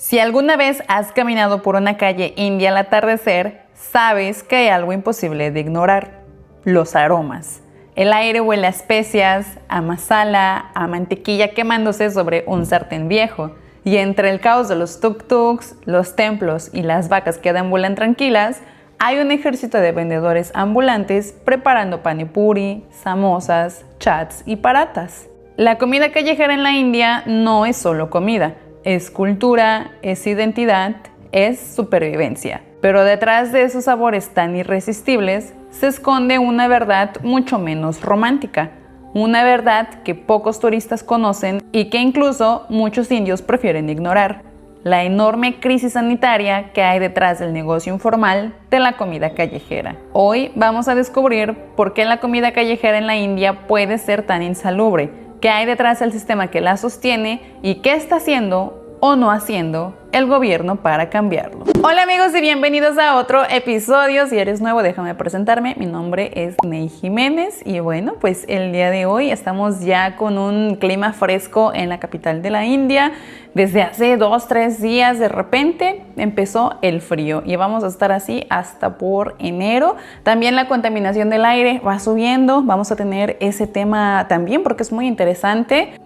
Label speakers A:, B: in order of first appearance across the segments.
A: Si alguna vez has caminado por una calle india al atardecer, sabes que hay algo imposible de ignorar: los aromas. El aire huele a especias, a masala, a mantequilla quemándose sobre un sartén viejo. Y entre el caos de los tuk-tuks, los templos y las vacas que deambulan tranquilas, hay un ejército de vendedores ambulantes preparando panipuri, samosas, chats y paratas. La comida callejera en la India no es solo comida, es cultura, es identidad, es supervivencia. Pero detrás de esos sabores tan irresistibles se esconde una verdad mucho menos romántica, una verdad que pocos turistas conocen y que incluso muchos indios prefieren ignorar: la enorme crisis sanitaria que hay detrás del negocio informal de la comida callejera. Hoy vamos a descubrir por qué la comida callejera en la India puede ser tan insalubre, qué hay detrás del sistema que la sostiene y qué está haciendo o no haciendo el gobierno para cambiarlo. Hola amigos y bienvenidos a otro episodio. Si eres nuevo, déjame presentarme. Mi nombre es Ney Jiménez y bueno, pues el día de hoy estamos ya con un clima fresco en la capital de la India. Desde hace 2-3 días de repente empezó el frío y vamos a estar así hasta por enero. También la contaminación del aire va subiendo. Vamos a tener ese tema también porque es muy interesante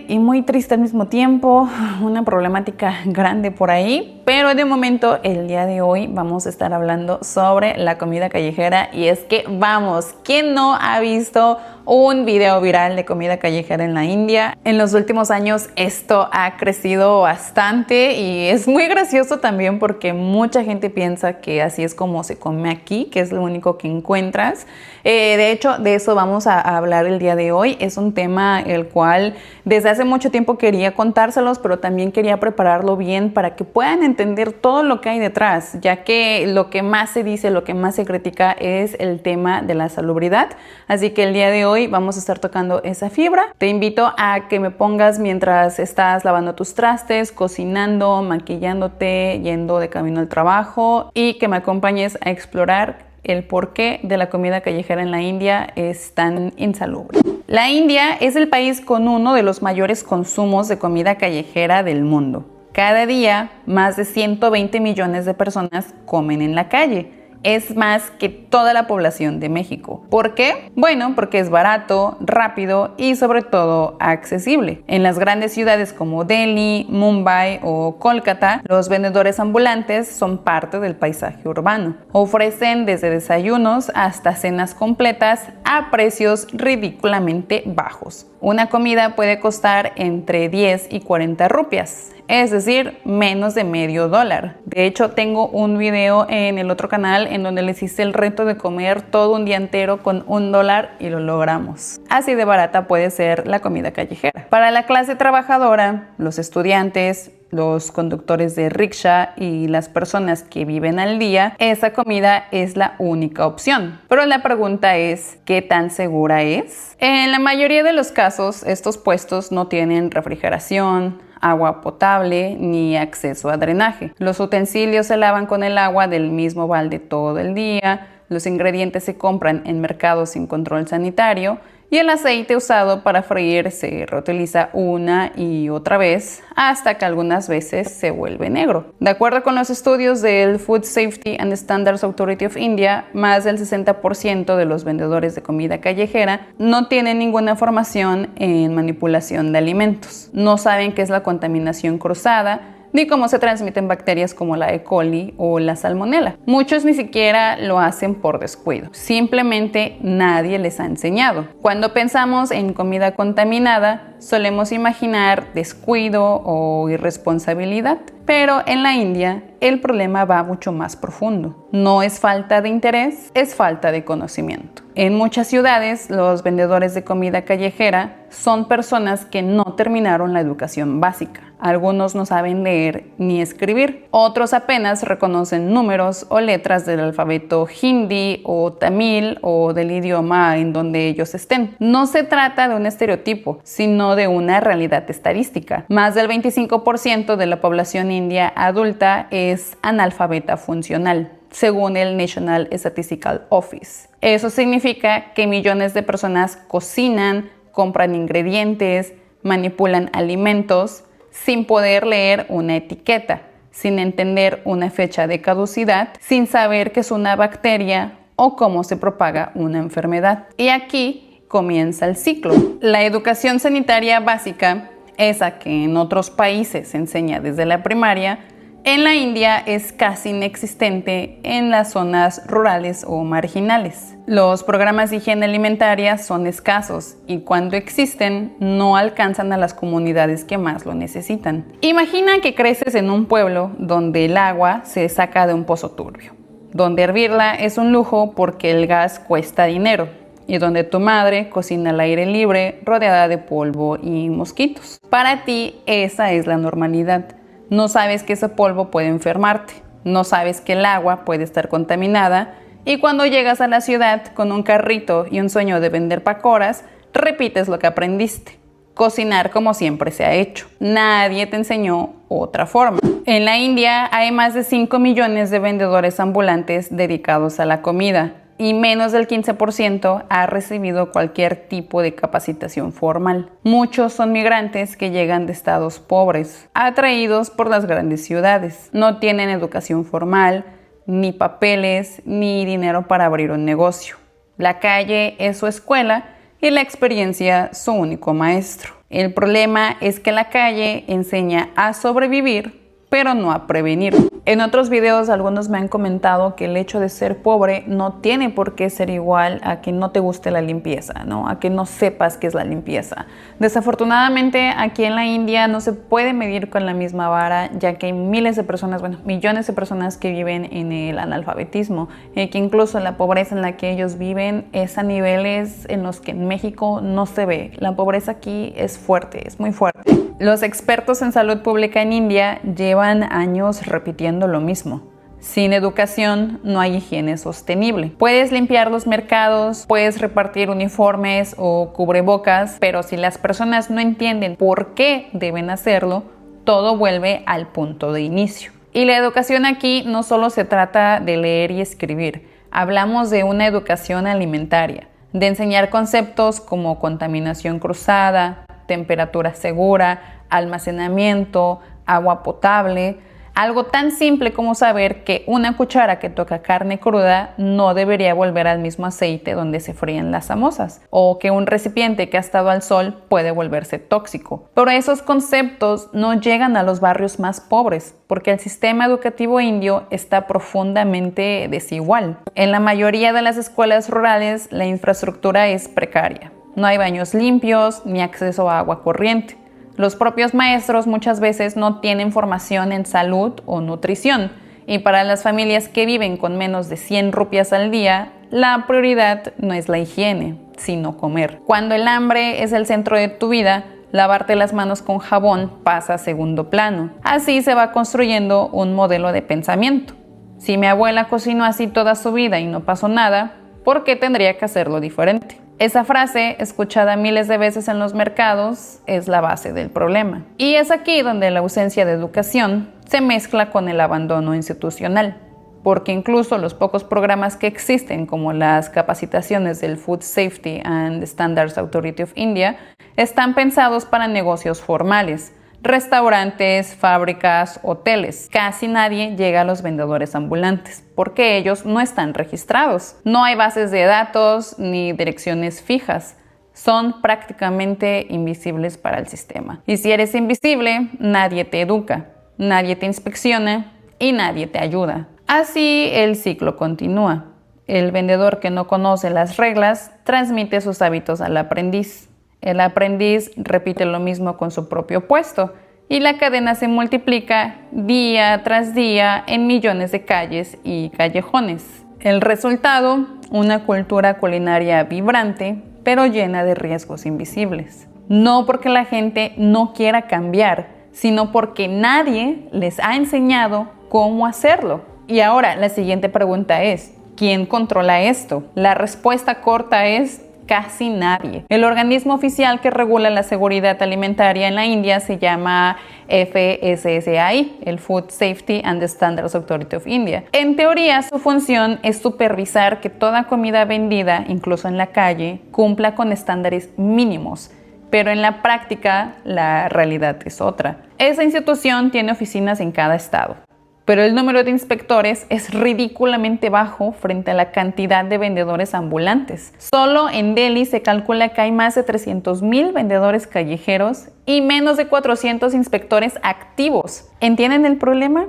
A: y muy triste al mismo tiempo. Una problemática grande por ahí, pero de momento el día de hoy vamos a estar hablando sobre la comida callejera. Y es que vamos, ¿quién no ha visto un video viral de comida callejera en la India? En los últimos años esto ha crecido bastante y es muy gracioso también porque mucha gente piensa que así es como se come aquí, que es lo único que encuentras. De hecho, de eso vamos a hablar el día de hoy. Es un tema el cual desde hace mucho tiempo quería contárselos, pero también quería prepararlo bien para que puedan entender todo lo que hay detrás, ya que lo que más se dice, lo que más se critica es el tema de la salubridad. Así que el día de hoy vamos a estar tocando esa fibra. Te invito a que me pongas mientras estás lavando tus trastes, cocinando, maquillándote, yendo de camino al trabajo, y que me acompañes a explorar el porqué de la comida callejera en la India es tan insalubre. La India es el país con uno de los mayores consumos de comida callejera del mundo. Cada día, más de 120 millones de personas comen en la calle. Es más que toda la población de México. ¿Por qué? Bueno, porque es barato, rápido y sobre todo accesible. En las grandes ciudades como Delhi, Mumbai o Kolkata, los vendedores ambulantes son parte del paisaje urbano. Ofrecen desde desayunos hasta cenas completas a precios ridículamente bajos. Una comida puede costar entre 10 y 40 rupias, es decir, menos de $0.50. De hecho, tengo un video en el otro canal en donde les hice el reto de comer todo un día entero con $1 y lo logramos. Así de barata puede ser la comida callejera. Para la clase trabajadora, los estudiantes, los conductores de rickshaw y las personas que viven al día, esa comida es la única opción. Pero la pregunta es, ¿qué tan segura es? En la mayoría de los casos, estos puestos no tienen refrigeración, agua potable ni acceso a drenaje. Los utensilios se lavan con el agua del mismo balde todo el día, los ingredientes se compran en mercados sin control sanitario y el aceite usado para freír se reutiliza una y otra vez hasta que algunas veces se vuelve negro. De acuerdo con los estudios del Food Safety and Standards Authority of India, más del 60% de los vendedores de comida callejera no tienen ninguna formación en manipulación de alimentos. No saben qué es la contaminación cruzada, ni cómo se transmiten bacterias como la E. coli o la salmonela. Muchos ni siquiera lo hacen por descuido. Simplemente nadie les ha enseñado. Cuando pensamos en comida contaminada, solemos imaginar descuido o irresponsabilidad. Pero en la India, el problema va mucho más profundo. No es falta de interés, es falta de conocimiento. En muchas ciudades, los vendedores de comida callejera son personas que no terminaron la educación básica. Algunos no saben leer ni escribir. Otros apenas reconocen números o letras del alfabeto hindi o tamil o del idioma en donde ellos estén. No se trata de un estereotipo, sino de una realidad estadística. Más del 25% de la población india adulta es analfabeta funcional, según el National Statistical Office. Eso significa que millones de personas cocinan, compran ingredientes, manipulan alimentos, sin poder leer una etiqueta, sin entender una fecha de caducidad, sin saber qué es una bacteria o cómo se propaga una enfermedad. Y aquí comienza el ciclo. La educación sanitaria básica, esa que en otros países se enseña desde la primaria, en la India es casi inexistente en las zonas rurales o marginales. Los programas de higiene alimentaria son escasos y cuando existen no alcanzan a las comunidades que más lo necesitan. Imagina que creces en un pueblo donde el agua se saca de un pozo turbio, donde hervirla es un lujo porque el gas cuesta dinero y donde tu madre cocina al aire libre rodeada de polvo y mosquitos. Para ti esa es la normalidad. No sabes que ese polvo puede enfermarte, no sabes que el agua puede estar contaminada y cuando llegas a la ciudad con un carrito y un sueño de vender pakoras, repites lo que aprendiste. Cocinar como siempre se ha hecho. Nadie te enseñó otra forma. En la India hay más de 5 millones de vendedores ambulantes dedicados a la comida y menos del 15% ha recibido cualquier tipo de capacitación formal. Muchos son migrantes que llegan de estados pobres, atraídos por las grandes ciudades. No tienen educación formal, ni papeles, ni dinero para abrir un negocio. La calle es su escuela y la experiencia su único maestro. El problema es que la calle enseña a sobrevivir, pero no a prevenir. En otros videos algunos me han comentado que el hecho de ser pobre no tiene por qué ser igual a que no te guste la limpieza, ¿no? A que no sepas qué es la limpieza. Desafortunadamente aquí en la India no se puede medir con la misma vara, ya que hay miles de personas, bueno, millones de personas que viven en el analfabetismo, que incluso la pobreza en la que ellos viven es a niveles en los que en México no se ve. La pobreza aquí es fuerte, es muy fuerte. Los expertos en salud pública en India llevan años repitiendo lo mismo. Sin educación no hay higiene sostenible. Puedes limpiar los mercados, puedes repartir uniformes o cubrebocas, pero si las personas no entienden por qué deben hacerlo, todo vuelve al punto de inicio. Y la educación aquí no solo se trata de leer y escribir. Hablamos de una educación alimentaria, de enseñar conceptos como contaminación cruzada, temperatura segura, almacenamiento, agua potable, algo tan simple como saber que una cuchara que toca carne cruda no debería volver al mismo aceite donde se fríen las samosas, o que un recipiente que ha estado al sol puede volverse tóxico. Pero esos conceptos no llegan a los barrios más pobres, porque el sistema educativo indio está profundamente desigual. En la mayoría de las escuelas rurales la infraestructura es precaria. No hay baños limpios ni acceso a agua corriente. Los propios maestros muchas veces no tienen formación en salud o nutrición y para las familias que viven con menos de 100 rupias al día, la prioridad no es la higiene, sino comer. Cuando el hambre es el centro de tu vida, lavarte las manos con jabón pasa a segundo plano. Así se va construyendo un modelo de pensamiento. Si mi abuela cocinó así toda su vida y no pasó nada, ¿por qué tendría que hacerlo diferente? Esa frase, escuchada miles de veces en los mercados, es la base del problema. Y es aquí donde la ausencia de educación se mezcla con el abandono institucional, porque incluso los pocos programas que existen, como las capacitaciones del Food Safety and Standards Authority of India, están pensados para negocios formales, restaurantes, fábricas, hoteles. Casi nadie llega a los vendedores ambulantes porque ellos no están registrados. No hay bases de datos ni direcciones fijas. Son prácticamente invisibles para el sistema. Y si eres invisible, nadie te educa, nadie te inspecciona y nadie te ayuda. Así el ciclo continúa. El vendedor que no conoce las reglas transmite sus hábitos al aprendiz. El aprendiz repite lo mismo con su propio puesto y la cadena se multiplica día tras día en millones de calles y callejones. El resultado, una cultura culinaria vibrante, pero llena de riesgos invisibles. No porque la gente no quiera cambiar, sino porque nadie les ha enseñado cómo hacerlo. Y ahora la siguiente pregunta es, ¿quién controla esto? La respuesta corta es casi nadie. El organismo oficial que regula la seguridad alimentaria en la India se llama FSSAI, el Food Safety and Standards Authority of India. En teoría, su función es supervisar que toda comida vendida, incluso en la calle, cumpla con estándares mínimos. Pero en la práctica, la realidad es otra. Esa institución tiene oficinas en cada estado, pero el número de inspectores es ridículamente bajo frente a la cantidad de vendedores ambulantes. Solo en Delhi se calcula que hay más de 300,000 vendedores callejeros y menos de 400 inspectores activos. ¿Entienden el problema?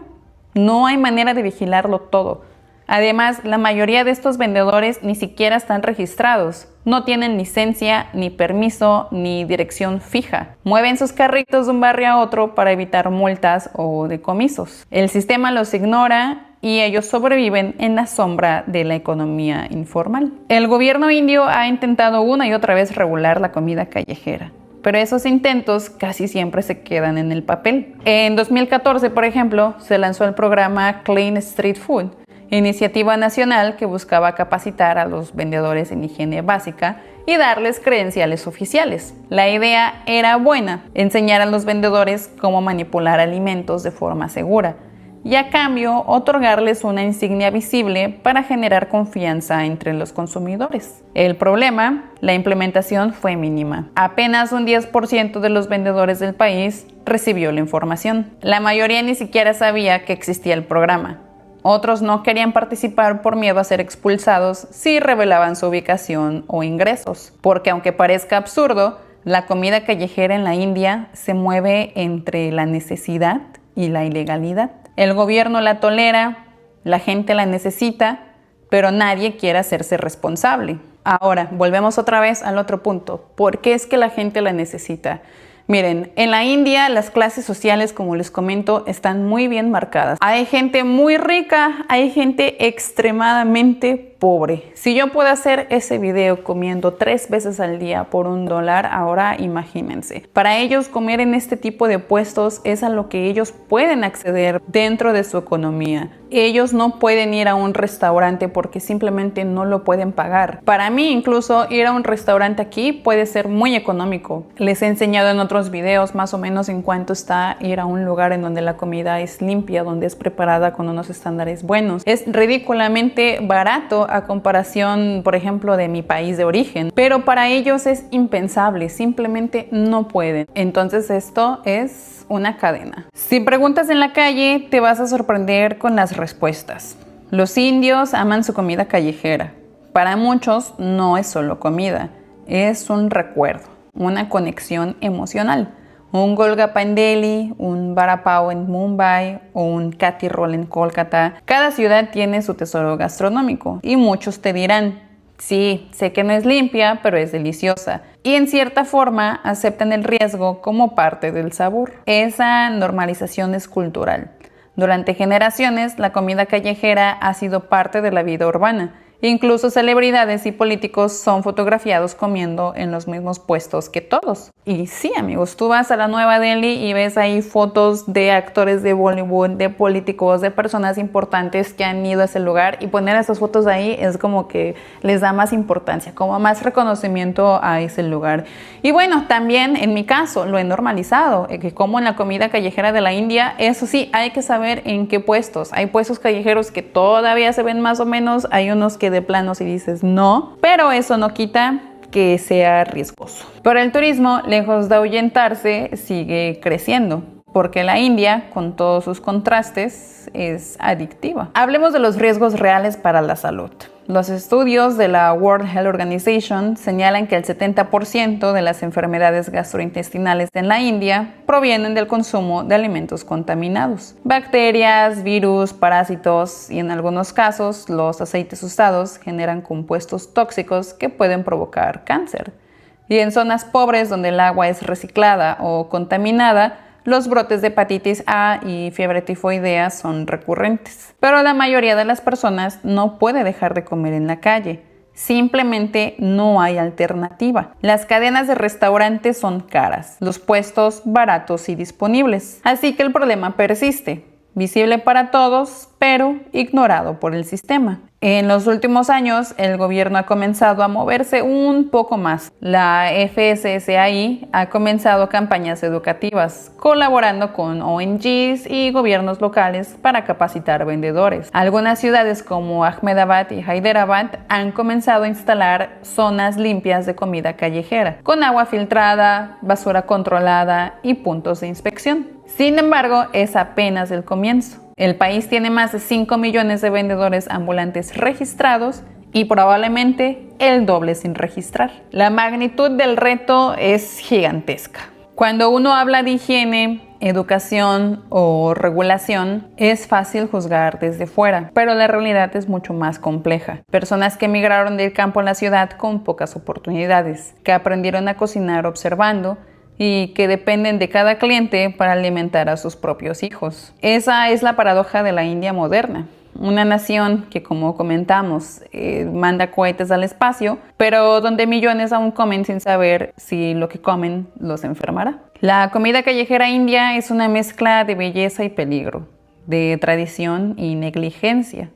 A: No hay manera de vigilarlo todo. Además, la mayoría de estos vendedores ni siquiera están registrados. No tienen licencia, ni permiso, ni dirección fija. Mueven sus carritos de un barrio a otro para evitar multas o decomisos. El sistema los ignora y ellos sobreviven en la sombra de la economía informal. El gobierno indio ha intentado una y otra vez regular la comida callejera, pero esos intentos casi siempre se quedan en el papel. En 2014, por ejemplo, se lanzó el programa Clean Street Food, iniciativa nacional que buscaba capacitar a los vendedores en higiene básica y darles credenciales oficiales. La idea era buena, enseñar a los vendedores cómo manipular alimentos de forma segura y a cambio otorgarles una insignia visible para generar confianza entre los consumidores. El problema, la implementación fue mínima. Apenas un 10% de los vendedores del país recibió la información. La mayoría ni siquiera sabía que existía el programa. Otros no querían participar por miedo a ser expulsados si revelaban su ubicación o ingresos, porque aunque parezca absurdo, la comida callejera en la India se mueve entre la necesidad y la ilegalidad. El gobierno la tolera, la gente la necesita, pero nadie quiere hacerse responsable. Ahora, volvemos otra vez al otro punto. ¿Por qué es que la gente la necesita? Miren, en la India las clases sociales, como les comento, están muy bien marcadas. Hay gente muy rica, hay gente extremadamente pobre. Si yo puedo hacer ese video comiendo 3 veces al día por $1, ahora imagínense. Para ellos comer en este tipo de puestos es a lo que ellos pueden acceder dentro de su economía. Ellos no pueden ir a un restaurante porque simplemente no lo pueden pagar. Para mí incluso ir a un restaurante aquí puede ser muy económico. Les he enseñado en otros videos más o menos en cuánto está ir a un lugar en donde la comida es limpia, donde es preparada con unos estándares buenos. Es ridículamente barato a comparación, por ejemplo, de mi país de origen, pero para ellos es impensable, simplemente no pueden. Entonces esto es una cadena. Si preguntas en la calle, te vas a sorprender con las respuestas. Los indios aman su comida callejera. Para muchos no es solo comida, es un recuerdo, una conexión emocional. Un Golgappa en Delhi, un Vada Pav en Mumbai o un Kathi Roll en Kolkata. Cada ciudad tiene su tesoro gastronómico y muchos te dirán, sí, sé que no es limpia, pero es deliciosa. Y en cierta forma aceptan el riesgo como parte del sabor. Esa normalización es cultural. Durante generaciones, la comida callejera ha sido parte de la vida urbana. Incluso celebridades y políticos son fotografiados comiendo en los mismos puestos que todos. Y sí, amigos, tú vas a la Nueva Delhi y ves ahí fotos de actores de Bollywood, de políticos, de personas importantes que han ido a ese lugar, y poner esas fotos ahí es como que les da más importancia, como más reconocimiento a ese lugar. Y bueno, también en mi caso lo he normalizado, que como en la comida callejera de la India. Eso sí, hay que saber en qué puestos. Hay puestos callejeros que todavía se ven más o menos, hay unos que de plano si dices no, pero eso no quita que sea riesgoso. Pero el turismo, lejos de ahuyentarse, sigue creciendo, porque la India, con todos sus contrastes, es adictiva. Hablemos de los riesgos reales para la salud. Los estudios de la World Health Organization señalan que el 70% de las enfermedades gastrointestinales en la India provienen del consumo de alimentos contaminados. Bacterias, virus, parásitos y en algunos casos los aceites usados generan compuestos tóxicos que pueden provocar cáncer. Y en zonas pobres donde el agua es reciclada o contaminada, los brotes de hepatitis A y fiebre tifoidea son recurrentes. Pero la mayoría de las personas no puede dejar de comer en la calle. Simplemente no hay alternativa. Las cadenas de restaurantes son caras, los puestos baratos y disponibles. Así que el problema persiste. Visible para todos, pero ignorado por el sistema. En los últimos años, el gobierno ha comenzado a moverse un poco más. La FSSAI ha comenzado campañas educativas, colaborando con ONGs y gobiernos locales para capacitar vendedores. Algunas ciudades como Ahmedabad y Hyderabad han comenzado a instalar zonas limpias de comida callejera, con agua filtrada, basura controlada y puntos de inspección. Sin embargo, es apenas el comienzo. El país tiene más de 5 millones de vendedores ambulantes registrados y probablemente el doble sin registrar. La magnitud del reto es gigantesca. Cuando uno habla de higiene, educación o regulación, es fácil juzgar desde fuera, pero la realidad es mucho más compleja. Personas que emigraron del campo a la ciudad con pocas oportunidades, que aprendieron a cocinar observando y que dependen de cada cliente para alimentar a sus propios hijos. Esa es la paradoja de la India moderna. Una nación que, como comentamos, manda cohetes al espacio, pero donde millones aún comen sin saber si lo que comen los enfermará. La comida callejera india es una mezcla de belleza y peligro, de tradición y negligencia,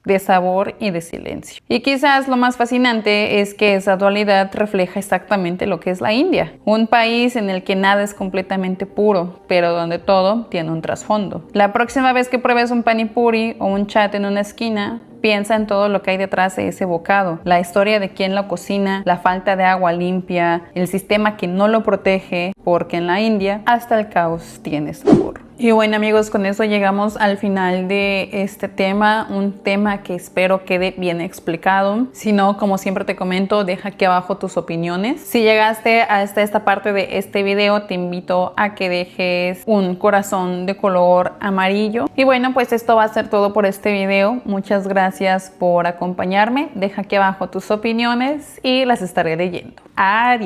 A: de sabor y de silencio. Y quizás lo más fascinante es que esa dualidad refleja exactamente lo que es la India, un país en el que nada es completamente puro, pero donde todo tiene un trasfondo. La próxima vez que pruebes un pani puri o un chaat en una esquina, piensa en todo lo que hay detrás de ese bocado, la historia de quién lo cocina, la falta de agua limpia, el sistema que no lo protege, porque en la India hasta el caos tiene sabor. Y bueno amigos, con eso llegamos al final de este tema, un tema que espero quede bien explicado. Si no, como siempre te comento, deja aquí abajo tus opiniones. Si llegaste hasta esta parte de este video, te invito a que dejes un corazón de color amarillo. Y bueno, pues esto va a ser todo por este video. Muchas gracias por acompañarme. Deja aquí abajo tus opiniones y las estaré leyendo. Adiós.